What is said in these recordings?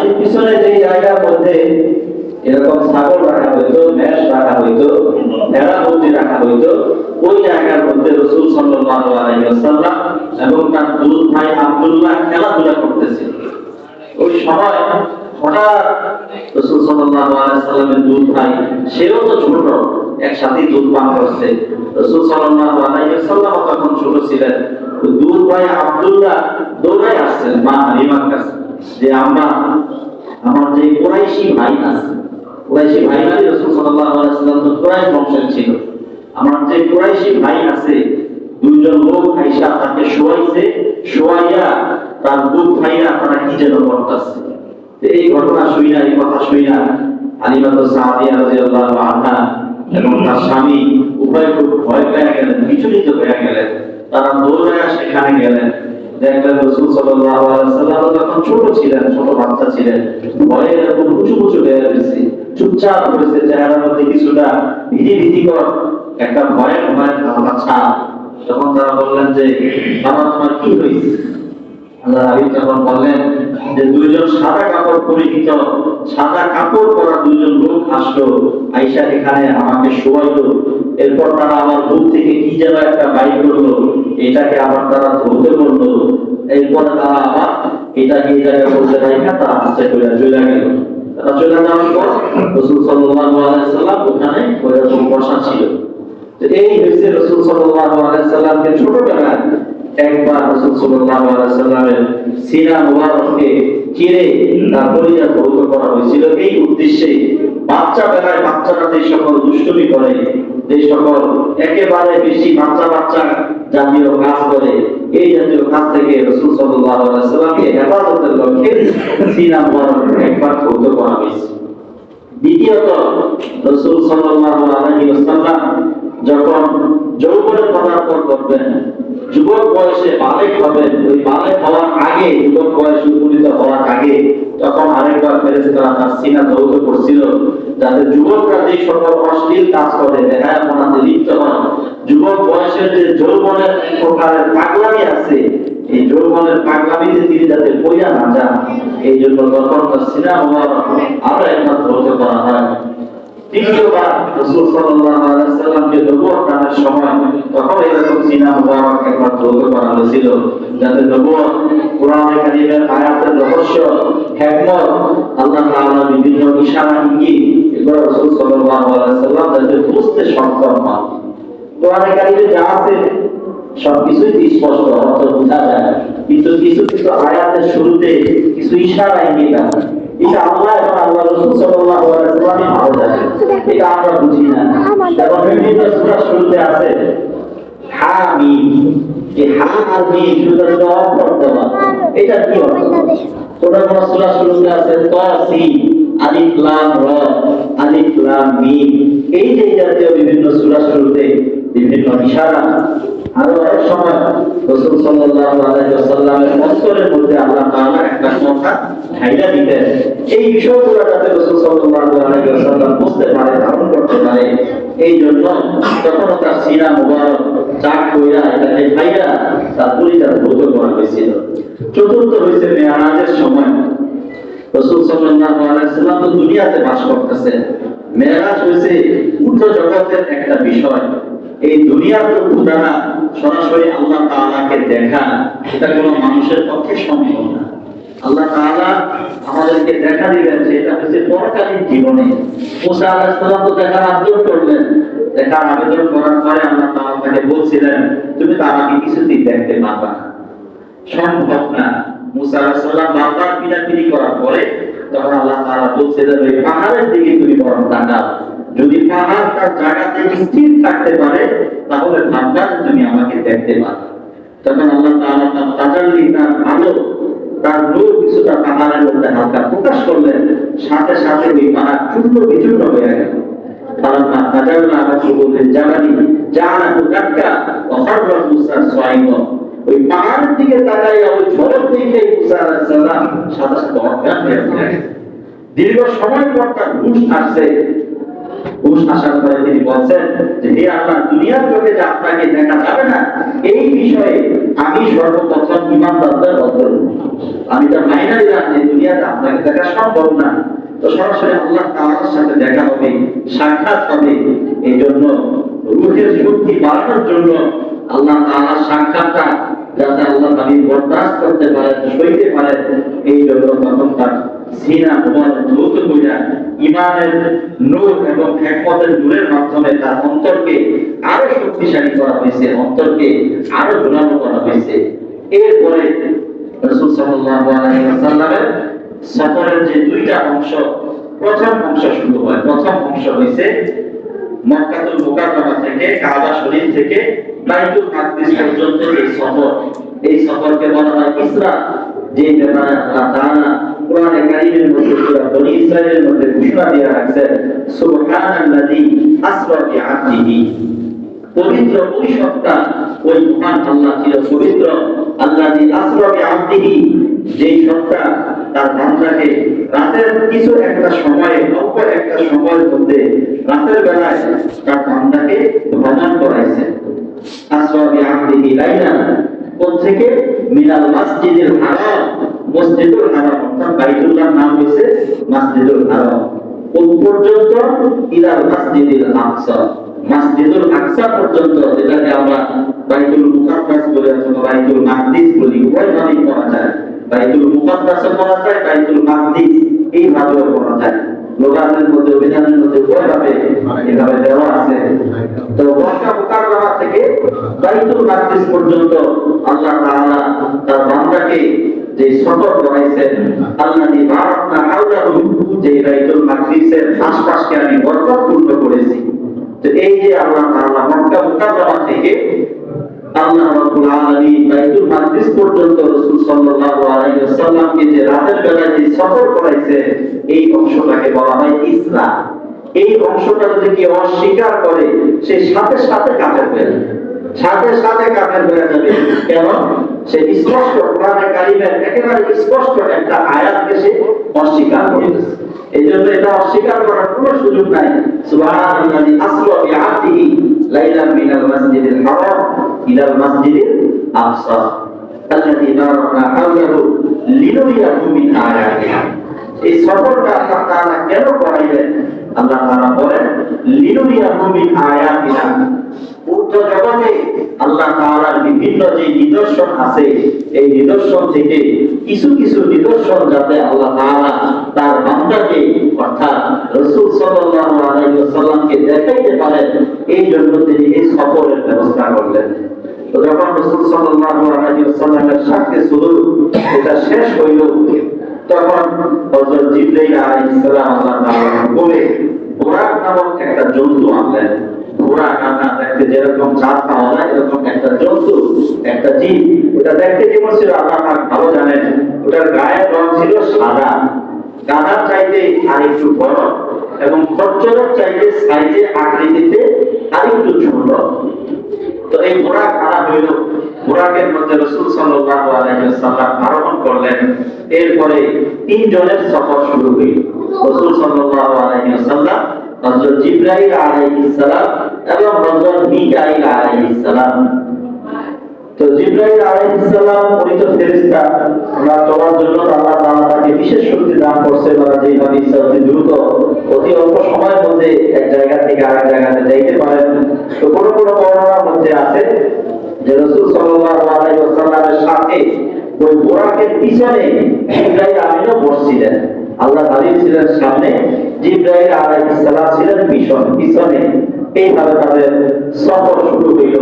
বাড়ির পিছনে যে জায়গার মধ্যে এরকম ছাগল রাখা হইতো, মেষ রাখা হইতো, ভেড়া বন্দি রাখা হইতো, ওই জায়গার মধ্যে রাসূল সাল্লাল্লাহু আলাইহি ওয়াসাল্লাম এবং তার দুই ভাই আব্দুল্লাহ খেলাধুলা করতেছিল। ওই সময় হঠাৎ রাসূল সাল্লাল্লাহু আলাইহি ওয়াসাল্লামের দুই ভাই, সেও তো ছোট, একসাথে দুধ পান করছে। রাসূল সাল্লাল্লাহু আলাইহি ওয়াসাল্লাম তখন ছোট ছিলেন। দুই ভাই আব্দুল্লাহ দৌড়ায় আসছেন মা হালিমার কাছে যে আম্মা, আমার যে কুরাইশি ভাই আছে, কুরাইশি ভাই মানে রাসূল সাল্লাল্লাহু আলাইহি ওয়াসাল্লাম তো কুরাইশ বংশের ছিল, আমার যে কুরাইশি ভাই আছে দুইজন লোক আয়েশা তাকে শোয়াইছে, শোয়াইয়া তার দুধ ভাইরা তারা কি যেন করতেছে। এই ঘটনা শুইনা, এই কথা শুইনা হালিমা সাদিয়া রাদিয়াল্লাহু আনহা এবং তার স্বামী উভয় খুব ভয় পেয়ে গেলেন, বিচলিত হয়ে গেলেন। তারা দৌড়ায়া সেখানে গেলেন, দেখলেন রাসূল সাল্লাল্লাহু আলাইহি ওয়াসাল্লাম তখন ছোট ছিলেন, ছোট বাচ্চা ছিলেন, ভয়ে এরকম উঁচু উঁচু হয়ে গেছে, চুপচাপ হয়েছে, চেহারার মধ্যে কিছুটা ভীতিকর একটা ভয়ের ধারণা ছাপ। তখন তারা বললেন যে বাবা তোমার কি হয়েছে? আল্লাহ হাবিব তখন বললেন যে দুইজন সাদা কাপড় পরিহিত, সাদা কাপড় পরা দুইজন লোক আসলো, আয়েশা এখানে আমাকে শোয়াইলো, এরপর তারা আমার বুক থেকে কি যেন একটা বাইর করলো, এটাকে আবার তারা ধরতে করলো, এরপর তারা আবার এটাকে এই জায়গায় বলতে রাখা তারা আস্তে করে চলে গেল। তারা চলে যাওয়ার পর রাসূল সাল্লাল্লাহু আলাইহি ওয়াসাল্লাম ওখানে ওইরকম বসা ছিল। এই হচ্ছে রাসূল সাল্লাল্লাহু আলাইহি ওয়াসাল্লামকে ছোটবেলায় একবার রাসূল সাল্লাল্লাহু আলাইহি ওয়াসাল্লামের সিনা মুবারককে চিরে তার পরিচয় ধৌত করা হয়েছিল। এই উদ্দেশ্যে বাচ্চা বেলায় বাচ্চারা যে সকল দুষ্টুমি করে, যে সকল একেবারে বেশি বাচ্চা জাতীয় কাজ করে, এই জাতীয় কাজ থেকে রাসূল সাল্লাল্লাহু আলাইহি ওয়াসাল্লামকে হেফাজতের লক্ষ্যে সিনা মুবারক একবার ধৌত করা হয়েছে। দ্বিতীয়ত রাসূল সাল্লাল্লাহু আলাইহি ওয়াসাল্লাম যখন যৌবনে পদার্পণ করবেন, যুবক বয়সে বালেগ হবেন, ওই বালেগ হওয়ার আগে, যুবক বয়সে উপনীত হওয়ার আগে, তখন আরেকবার ফেরেশতারা তার সিনা ধৌত করছিল, যাতে যুবকরা যে সকল অশ্লীল কাজ করে, বেহায়াপনাতে লিপ্ত হয়, যুবক বয়সের যে যৌবনের প্রকারের পাগলামি আছে, এই যৌবনের পাগলামিতে তিনি যাতে পইয়া না যান, এই জন্য তখন তার সিনা মুবারক আরো একবার ধৌত করা হয়। তৃতীয়বার রাসূল সাল্লাল্লাহু আলাইহি ওয়াসাল্লামকে নবুয়ত দানের সময় তখন এরকম সিনা মুবারক একবার ধৌত করা হয়েছিল, যাতে নবুয়ত, কোরআনে কারীমের আয়াতের রহস্য, হিকমত, আল্লাহ তাআলা বিভিন্ন ইশারা ইঙ্গিত এগুলো রাসূল সাল্লাল্লাহু আলাইহি ওয়াসাল্লাম যাতে বুঝতে সক্ষম হন। কোরআনে কারীমে যা আছে সবকিছুই স্পষ্ট অর্থ বোঝা যায়, কিন্তু কিছু আয়াতের শুরুতে কিছু ইশারা ইঙ্গিত আছে, এটা আল্লাহ এবং আল্লাহ রাসূল সাল্লাল্লাহু আলাইহি ওয়াসাল্লাম ভালো জানেন, এটা আমরা বুঝি না। এবং বিভিন্ন সূরা শুরুতে আছে হামিম, এই হা আর মিম শুরুতে জবাব করতে হবে, এটা কি অর্থ? কোন সূরা শুরুতে আছে তাসিন, আলিফ লাম র, আলিফ লাম মিম, এই যে জাতীয় বিভিন্ন সূরা শুরুতে বিভিন্ন ইশারা। আর অনেক সময় রাসূল সাল্লাল্লাহু আলাইহি ওয়াসাল্লামের অন্তরের মধ্যে আল্লাহ তাআলা একটা কথা ঢাইলা দিতেন, এই বিষয়গুলো যাতে রাসূল সাল্লাল্লাহু আলাইহি ওয়াসাল্লাম বুঝতে পারে, ধারণ করতে পারে, এই জন্য তখন তার সিনা মুবারক চাক কইরা এটাকে ভাইরা তার পরিচয় ধৌত করা হয়েছিল। চতুর্থ হয়েছে মেরাজের সময় রাসূল সাল্লাল্লাহু আলাইহি ওয়াসাল্লাম তো দুনিয়াতে বাস করতেছেন, মেরাজ হয়েছে ঊর্ধ্ব জগতের একটা বিষয়। এই দুনিয়ার দ্বারা সরাসরি আল্লাহ তাআলাকে দেখা, এটা কোনো মানুষের পক্ষে সম্ভব না। আল্লাহ তাআলা আমাদেরকে দেখা দিবেন, সেটা হচ্ছে পরকালীন জীবনে। মুসা আলাইহিস সালাম তো দেখার আবেদন করলেন, দেখার আবেদন করার পরে আল্লাহ তাআলা তাকে বলছিলেন তুমি তো আমাকে কিছুতেই দেখতে পারবা না, সম্ভব না। মুসা আলাইহিস সালাম বারবার পিড়াপিড়ি করার পরে তখন আল্লাহ তাআলা বলছিলেন ওই পাহাড়ের দিকে তুমি বরং তাকাও, যদি পাহাড় তার জায়গাতে স্থির থাকতে পারে তাহলে ভাববা তুমি আমাকে দেখতে পারো। তখন আল্লাহ তাআলা তার তাজাল্লি, তার আলো, তার নূর কিছুটা পাহাড়ের মধ্যে হালকা প্রকাশ করলেন, সাথে সাথে ওই পাহাড় চূর্ণ বিচূর্ণ হয়ে গেল। ফালাম্মা তাজাল্লা রাব্বুল জাবালি জাআলাহু দাক্কা ওয়া খাররা মূসা সাইকা, ওই পাহাড়ের দিকে তাকাইয়া ওই ঝলক দেখে মূসা আলাইহিস সালাম সাথে সাথে অজ্ঞান হয়ে গেলেন। দীর্ঘ সময় পর তার হুঁশ আসছে, হুঁশ আসার পরে তিনি বলছেন যে হে আল্লাহ, দুনিয়ার চোখে যে আপনাকে দেখা যাবে না, এই বিষয়ে আমি সর্বপ্রথম ঈমানদারদের অন্তর্ভুক্ত। আমি তো মাইনা দিলাম যে দুনিয়াতে আপনাকে দেখা সম্ভব না, তো সরাসরি আল্লাহ তাআলার সাথে দেখা হবে, সাক্ষাৎ হবে। এই জন্য রূহের শক্তি বাড়ানোর জন্য আল্লাহ তাআলার সাক্ষাৎটা যাতে আল্লাহ নবী বরদাস্ত করতে পারেন, সইতে পারেন, এই জন্য তখন তার সিনা মোবারক দ্রুত কইরা ঈমানের নূর এবং হিকমতের নূরের মাধ্যমে তার অন্তরকে আরো শক্তিশালী করা হয়েছে, অন্তরকে আরো ঝোলানো করা হয়েছে। এরপরে রাসূল সাল্লাল্লাহু আলাইহি ওয়াসাল্লামের সফরের যে দুইটা অংশ, প্রথম অংশ শুরু হয়। প্রথম অংশ হইছে মক্কাতুল মুকাররমা থেকে, কাবা শরীফ থেকে বাইতুল মাকদিস পর্যন্ত এই সফর। এই সফরকে বলা হয় ইসরা, যে ব্যাপারে আল্লাহ তাআলা কোরআনে কারীমের মধ্যে সূরা বনী ইসরাঈলের মধ্যে ঘোষণা দিয়ে রাখছেন, সুবহানাল্লাযী আসরা বিআবদিহি। পবিত্র ওই সত্তা, ওই মহান আল্লাহ ছিল পবিত্র, আল্লাযী আসরা বিআবদিহি, যেই সত্তা তার বান্দাকে রাতের কিছু একটা সময়ে, অল্প একটা সময়ের মধ্যে, রাতের বেলায় তার বান্দাকে ভ্রমণ করাইছে। আসরা বিআবদিহি লাইলান, কোন থেকে? মিনাল মাসজিদুল হারাম, মসজিদুল হারাম, অর্থাৎ বাইতুল্লাহর নাম হইছে মসজিদুল হারাম। কোন পর্যন্ত? ইলাল মাসজিদুল আকসা, মসজিদুল আকসা পর্যন্ত, যেটাকে আমরা বাইতুল মুকাদ্দাস বলি অথবা বাইতুল মাকদিস বলি, উভয়ভাবেই পড়া যায়। বাইতুল মুকাদ্দাসও পড়া যায়, বাইতুল মাকদিস এইভাবেও পড়া যায়। লোগাতের মধ্যে, অভিধানের মধ্যে উভয়ভাবে এভাবে দেওয়া আছে। তো মক্কা মুকাররমা থেকে বাইতুল মাকদিস পর্যন্ত আল্লাহ তাআলা তার বান্দাকে যে সফর করাইছেন, আল্লাযী বারাকনা হাওলাহু, যে বাইতুল মাকদিসের আশপাশকে আমি বরকতপূর্ণ করেছি। তো এই যে আল্লাহ তাআলা মক্কা মুকাররমা থেকে আল্লাহ রাব্বুল আলামিন বাইতুল মাকদিস পর্যন্ত রাসূল সাল্লাল্লাহু আলাইহি ওয়াসাল্লামকে যে রাতের বেলায় যে সফর করাইছে, এই অংশটাকে বলা হয় ইসরা। এই অংশটা যদি কেউ অস্বীকার করে, সে সাথে সাথে কাফের হয়ে যাবে, সাথে সাথে কাফের হয়ে যাবে। কেন? সে স্পষ্ট কোরআনে কারীমের একেবারে স্পষ্ট একটা আয়াতকে সে অস্বীকার করেছে। এই জন্য এটা অস্বীকার করার কোনো সুযোগ নাই। সুবহানাল্লাযী আসরা বিআবদিহি লাইলান মিনাল মাসজিদিল হারাম ইলাল মাসজিদিল আকসা আল্লাযী বারাকনা হাওলাহু লিনুরিয়াহু মিন আয়াতিনা। এই সফরটা আল্লাহ তাআলা কেন করাইলেন? আল্লাহ তাআলা বলেন, লিনুরিয়াহু মিন আয়াতিনা। ঊর্ধ্ব জগতে আল্লাহ তাআলার বিভিন্ন যে নিদর্শন আছে, এই নিদর্শন থেকে কিছু কিছু নিদর্শন যাতে আল্লাহ তাআলা তার বান্দাকে, অর্থাৎ রাসূল সাল্লাল্লাহু আলাইহি ওয়াসাল্লামকে দেখাইতে পারেন, এই জন্য তিনি এই সফরের ব্যবস্থা করলেন। তো যখন রাসূল সাল্লাল্লাহু আলাইহি ওয়াসাল্লামের সাথে সুলুক এটা শেষ হইল, তখন হযরত জিবরাইল আলাইহিস সালাম আল্লাহ তাআলার হুকুমে বুরাক নামক একটা জন্তু আনলেন। বুরাক আনা দেখতে যেরকম চাঁদ পাওয়া যায়, এরকম একটা জন্তু, একটা জীব। ওটা দেখতে যেমন ছিল আল্লাহ পাক ভালো জানেন। ওটার গায়ের রং ছিল সাদা, গাধার চাইতে আরেকটু বড়, এবং খচ্চরের চাইতে সাইজে আকৃতিতে আরেকটু ছোট। তো এই বুরাক আনা হইল, বুরাকের মধ্যে রাসূল সাল্লাল্লাহু আলাইহি ওয়াসাল্লাম আরোহণ করলেন। এরপরে তিনজনের সফর শুরু হইল। রাসূল সাল্লাল্লাহু আলাইহি ওয়াসাল্লাম, হযরত জিবরাইল আলাইহিস সালাম এবং হযরত মিকাঈল আলাইহিস সালাম। তো জিবরাইল আলাইহিস সালাম উনি তো ফেরেশতা, ওনার চলার জন্য আল্লাহ তাআলা তাকে বিশেষ শক্তি দান করছে, ওরা যেভাবে ইচ্ছা অতি দ্রুত, অতি অল্প সময়ের মধ্যে এক জায়গা থেকে আরেক জায়গাতে যাইতে পারেন। তো কোনো কোনো বর্ণনার মধ্যে আছে যে রাসূল সাল্লাল্লাহু আলাইহি ওয়াসাল্লামের সাথে ওই বুরাকের পিছনে জিবরাইল আমিনও বসছিলেন। আল্লাহ হাবিব ছিলেন সামনে, জিবরাইল আলাইহিস সালাম ছিলেন পিছনে। এইভাবে তাদের সফর শুরু হইল।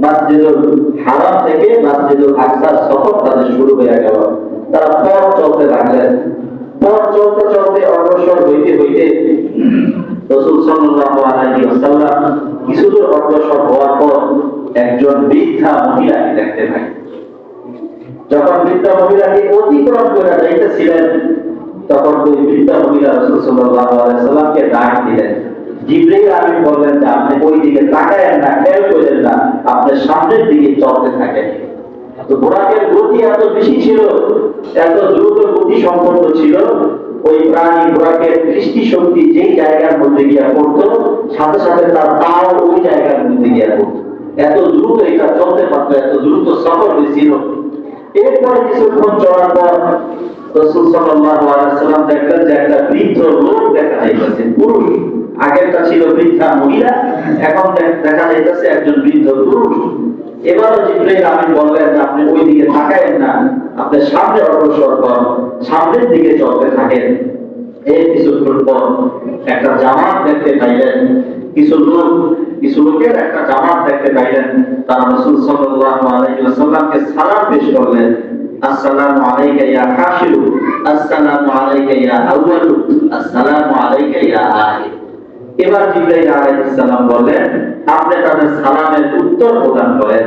মসজিদুল হারাম থেকে মসজিদুল আকসার সফর তাদের শুরু হয়ে গেল। তারা পথ চলতে লাগলেন। পথ চলতে চলতে অগ্রসর হইতে হইতে রাসূল সাল্লাল্লাহু আলাইহি ওয়াসাল্লাম কিছুদূর অগ্রসর হওয়ার পর একজন বৃদ্ধা মহিলাকে দেখতে পাই। যখন বৃদ্ধা মহিলাকে অতিক্রম করে যাইতেছিলেন, তখন ওই বৃদ্ধা মহিলা রাসূল সাল্লাল্লাহু আলাইহি ওয়াসাল্লামকে ডাক দিলেন। জিবরাইল আমিন বললেন যে আপনি ওই দিকে তাকায়েন না, খেয়াল করেন না, আপনি সামনের দিকে চলতে থাকেন। তো বুরাকের গতি এত বেশি ছিল, এত দ্রুত গতি সম্পন্ন ছিল, ওই প্রাণী বুরাকের দৃষ্টি শক্তি যেই জায়গার মধ্যে গিয়া পড়তো, সাথে সাথে তার পাও ওই জায়গার মধ্যে গিয়া পড়তো। এত দ্রুত এটা চলতে পারতো, এত দ্রুত সফর হয়েছিল। এরপরে কিছুক্ষণ চলার পর রাসূল সাল্লাল্লাহু আলাইহি ওয়াসাল্লাম দেখলেন যে একটা বৃদ্ধ লোক দেখা যাইতেছে, পুরুষ। আগেরটা ছিল বৃদ্ধা মহিলা, এখন দেখা যাইতেছে একজন বৃদ্ধ পুরুষ। এবারও জিবরাইল আমিন বললেন যে আপনি ওই দিকে তাকায়েন না, আপনি সামনে অগ্রসর হন, সামনের দিকে চলতে থাকেন। এর কিছুক্ষণ পর একটা জামাত দেখতে পাইলেন, কিছু লোকের একটা জামাত দেখতে পাইলেন। তারা রাসূল সাল্লাল্লাহু আলাইহি ওয়াসাল্লামকে সালাম পেশ করলেন, আসসালামু আলাইকা ইয়া হাশিরু, আসসালামু আলাইকা ইয়া আউয়ালু, আসসালামু আলাইকা ইয়া আখির। এবার জিবরাইল আলাইহিস সালাম বললেন, আপনি তাদের সালামের উত্তর প্রদান করেন।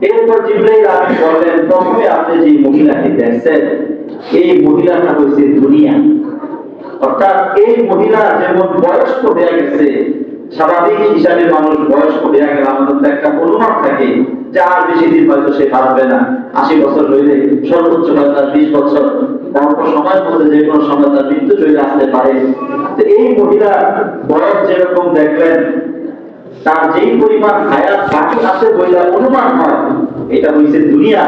এরপর জিবরাইল আলাইহিস বললেন, প্রথমে আপনি যে মহিলাকে দেখছেন, এই মহিলাটা হচ্ছে দুনিয়া। অর্থাৎ এই মহিলা যেমন বয়স্ক হয়ে গেছে, স্বাভাবিক হিসাবে মানুষ বয়স্ক হয়ে গেলে আমাদের তো একটা অনুমান থাকে যে আর বেশি দিন হয়তো সে বাঁচবে না, 80 বছর হইলে সর্বোচ্চ হয়তো 20 বছর, অল্প সময়ের মধ্যে যে কোনো সময় তার মৃত্যু চলে আসতে পারে। তো এই মহিলা বয়স যেরকম দেখলেন, তার যেই পরিমাণ হায়াত বাকি আছে বইলা অনুমান হয়, এটা হইছে দুনিয়া।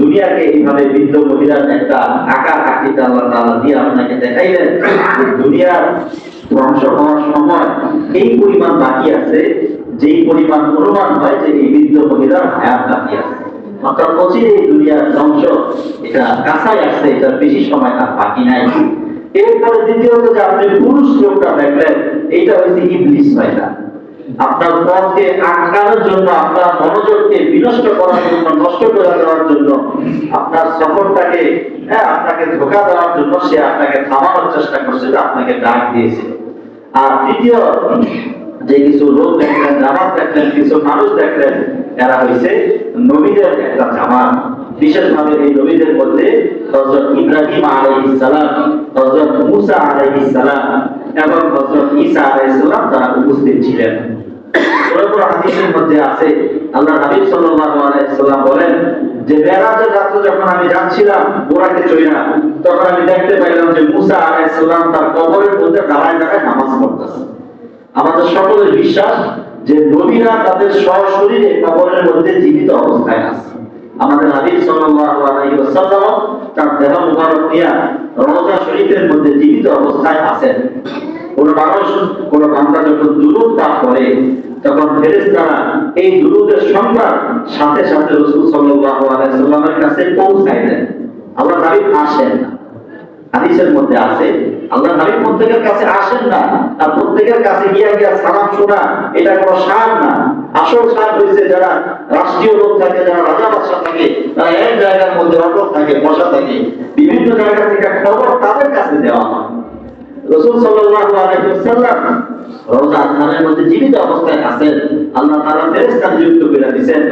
দুনিয়াকে এইভাবে বৃদ্ধ মহিলার একটা আকার আকৃতি আল্লাহ তাআলা দিয়ে আপনাকে দেখাইলেন যে দুনিয়ার ধ্বংস হওয়ার সময় এই পরিমাণ বাকি আছে, যেই পরিমাণ অনুমান হয় যে এই বৃদ্ধ মহিলার হায়াত বাকি আছে। অর্থাৎ অচিরে এই দুনিয়ার ধ্বংস এটা কাছাই আসছে, এটা বেশি সময় আর বাকি নাই। এরপরে দ্বিতীয়ত যে আপনি পুরুষ লোকটা দেখলেন, এইটা হচ্ছে ইবলিস শয়তান। আপনার পথকে আটকানোর জন্য, আপনার মনোযোগকে বিনষ্ট করার জন্য, নষ্ট করে দেওয়ার জন্য, আপনার সফরটাকে আপনাকে ধোঁকা দেওয়ার জন্য সে আপনাকে থামানোর চেষ্টা করছে, আপনাকে ডাক দিয়েছে। আর তৃতীয় যে কিছু লোক দেখলেন, জামাত দেখলেন, কিছু মানুষ দেখলেন, এরা হয়েছে নবীদের একটা জামাত। বিশেষভাবে এই নবীদের মধ্যে হযরত ইব্রাহিম আলাইহিস সালাম, হযরত মুসা আলাইহিস সালাম এবং হযরত ঈসা আলাইহিস সালাম তারা উপস্থিত ছিলেন। পুরো হাদিসের মধ্যে আছে, আল্লাহ নবী সাল্লাল্লাহু আলাইহি ওয়াসাল্লাম বলেন যে মেরাজের রাতে যখন আমি যাচ্ছিলাম বুরাকে চড়িয়া, তখন আমি দেখতে পাইলাম যে মুসা আলাইহিস সালাম তার কবরের মধ্যে দাঁড়ায় দাঁড়ায় নামাজ পড়তেছে। আমাদের সকলের বিশ্বাস যে নবীরা তাদের সশরীরে কবরের মধ্যে জীবিত অবস্থায় আছে। আমাদের হাবিব সাল্লাল্লাহু আলাইহি ওয়াসাল্লাম তার দেহ মুবারক নিয়ে রওজা শরীফের মধ্যে জীবিত অবস্থায় আছেন। কোন মানুষ, কোন বান্দা যখন দুরূদ পাঠ করে, তখন ফেরেশতারা এই দুরূদের সংবাদ সাথে সাথে রাসূল সাল্লাল্লাহু আলাইহি ওয়াসাল্লামের কাছে পৌঁছায় দেন। আল্লাহ হাবিব আসেন না। হাদিসের মধ্যে আছে আল্লাহ নবী প্রত্যেকের কাছে আসেন না, আর প্রত্যেকের কাছে গিয়া সালাম শোনা এটা কোনো শান না। আসল শান হইছে যারা রাষ্ট্রীয় লোক থাকে, যারা রাজা বাদশা থাকে, তারা এক জায়গার মধ্যে অটক থাকে, বসা থাকে, বিভিন্ন জায়গা থেকে খবর তাদের কাছে দেওয়া হয়। রাসূল সাল্লাল্লাহু আলাইহি ওয়াসাল্লাম রওজা খানের মধ্যে জীবিত অবস্থায় আছেন। আল্লাহ তাআলা ফেরেশতা নিযুক্ত করে দিয়েছেন,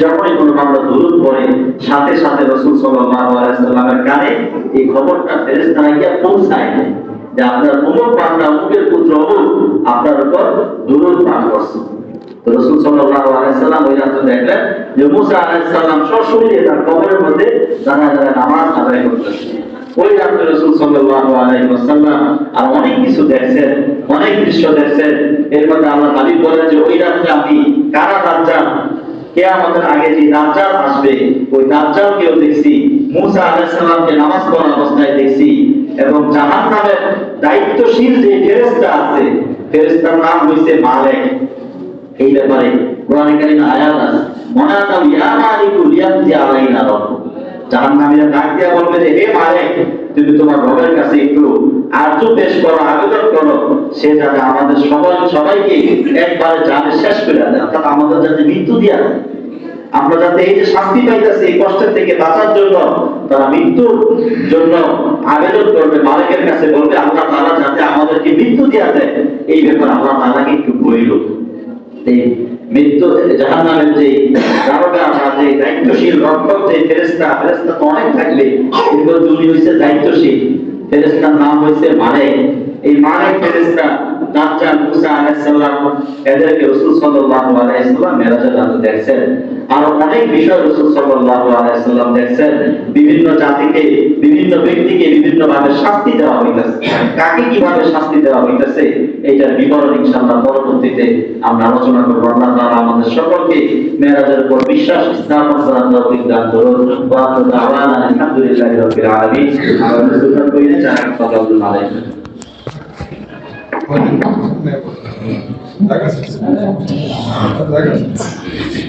যখনই কোনো বান্দা দুরূদ পড়ে, সাথে সাথে রাসূল সাল্লাল্লাহু আলাইহি ওয়াসাল্লামের কানে এই খবরটা ফেরেশতারা গিয়ে পৌঁছায় দেয় যে আপনার অমুক বান্দা, অমুকের পুত্র অমুক আপনার উপর দুরূদ পাঠ করছে। তো রাসূল সাল্লাল্লাহু আলাইহি ওয়াসাল্লাম ওই রাতে দেখলেন যে মুসা আলাইহিস সালাম সশরীরে তার কবরের মধ্যে দাঁড়ায় দাঁড়ায় নামাজ আদায় করতেছে। ওই রাতে রাসূল সাল্লাল্লাহু আলাইহি ওয়াসাল্লাম আর অনেক কিছু দেখছেন, অনেক দৃশ্য দেখছেন। এর মধ্যে আল্লাহ নবী বলেন যে ওই রাতে আমি কারা দাজ্জাল, কিয়ামতের আগে যে দাজ্জাল আসবে, ওই দাজ্জালকেও দেখছি, মুসা আলাইহিস সালামকে নামাজ পড়া অবস্থায় দেখছি, এবং জাহান্নামের দায়িত্বশীল যে ফেরেশতা আছে, ফেরেশতার নাম হইছে মালিক। এই ব্যাপারে কোরআনে কারিমে আয়াত আছে, মুনাদাউ ইয়া মালিকু লিয়াতি আলাইনা রাব্বুক। জাহান্নামীরা ডাক দিয়া বলবে যে হে মালিক, তুমি তোমার রবের কাছে একটু আরজু পেশ করো, আবেদন করো, সে যাতে আমাদের সবাইকে একবারে জানে শেষ করে দেয়, অর্থাৎ আমাদের যাতে মৃত্যু দিয়া দেয়। আমরা যাতে এই যে শাস্তি পাইতেছি, এই কষ্টের থেকে বাঁচার জন্য তারা মৃত্যুর জন্য আবেদন করবে, মালিকের কাছে বলবে আল্লাহ তাআলা যাতে আমাদেরকে মৃত্যু দিয়া দেয়। এই ব্যাপারে আল্লাহ তাআলাকে একটু বইল। মৃত্যু জাহান্নামের যে দারোগা বা যে দায়িত্বশীল রক্ষক, যে ফেরেশতা তো অনেক থাকলে, কিন্তু যিনি হইছে দায়িত্বশীল, ফেরেশতার নাম হইছে মালিক। এই মালিক ফেরেশতা দাজ্জাল, মুসা আলাইহিস সালাম, এদেরকে রাসূল সাল্লাল্লাহু আলাইহি ওয়াসাল্লাম মেরাজের রাতে দেখছেন। আর অনেক বিষয় রাসূল সাল্লাল্লাহু আলাইহি ওয়াসাল্লাম দেখছেন বিভিন্ন জাতিকে বিভিন্ন ব্যক্তিকে বিভিন্ন ভাবে শাস্তি দেওয়া হইতেছে। কাকে কিভাবে শাস্তি দেওয়া হইতেছে এইটার বিবরণ ইনশাআল্লাহ পরবর্তীতে আমরা আলোচনা করব। আল্লাহ তাআলা আমাদের সকলকে মেরাজের উপর বিশ্বাস স্থাপন করার তৌফিক দান করুন। ওয়া আখিরু দাওয়ানা আলহামদুলিল্লাহি রাব্বিল আলামিন। আমরা সুন্নাত কইলে জানা সাল্লাল্লাহু আলাইহি Legacy.